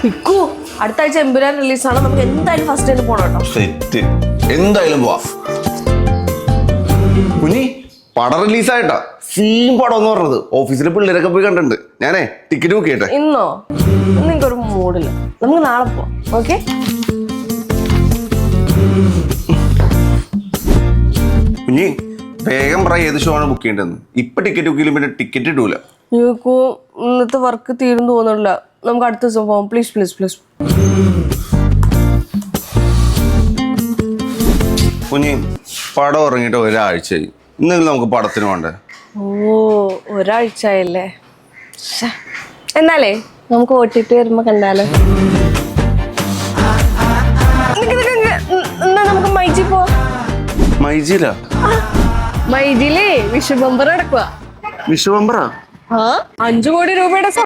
ഇക്കു അടുത്ത ആഴ്ച എമ്പുരാൻ റിലീസാണ്. നമുക്ക് എന്തായാലും ഫസ്റ്റ് ടൈം പോണം കേട്ടോ. സെറ്റ്, എന്തായാലും പോവാ. കുഞ്ഞി പടം റിലീസായിട്ടാ, സീൻ പടം എന്ന് പറഞ്ഞത്. ഓഫീസിലെ പിള്ളേരൊക്കെ പോയി കണ്ടിട്ടുണ്ട്. ഞാനേ ടിക്കറ്റ് ബുക്ക് ചെയ്യട്ടെ. ഇന്നോ? നിങ്ങൾക്കൊരു മൂഡില്ല, നമുക്ക് നാളെ പോവാം. ഓക്കെ? കുഞ്ഞി വേഗം പറ ഏത് ഷോ ആണ് ബുക്ക് ചെയ്യേണ്ടതെന്ന്. ഇപ്പൊ ടിക്കറ്റ് ബുക്ക് ചെയ്യും, പിന്നെ ടിക്കറ്റ് ഇടൂല. നിങ്ങൾക്ക് ഇന്നത്തെ വർക്ക് തീരും തോന്നുന്നില്ല. നമുക്ക് അടുത്ത ദിവസം പോവാം. Please please please. കുഞ്ഞി പടം ഇറങ്ങിയിട്ട് ഒരാഴ്ചയായി. ഇന്നെങ്കിലും നമുക്ക് പടത്തിന് വേണ്ടേ? ഓ, ഒരാഴ്ച ആയല്ലേ. എന്നാലേ നമുക്ക് ഓട്ടിട്ട് വരുമ്പോ കണ്ടാലോ. എന്നാ നമുക്ക് മൈജി പോവാം. മൈജിയിലാ? മൈജിയിലേ വിഷു ബമ്പർ നടക്കുക. വിഷു ബമ്പറാ? 5 കോടി രൂപയുടെ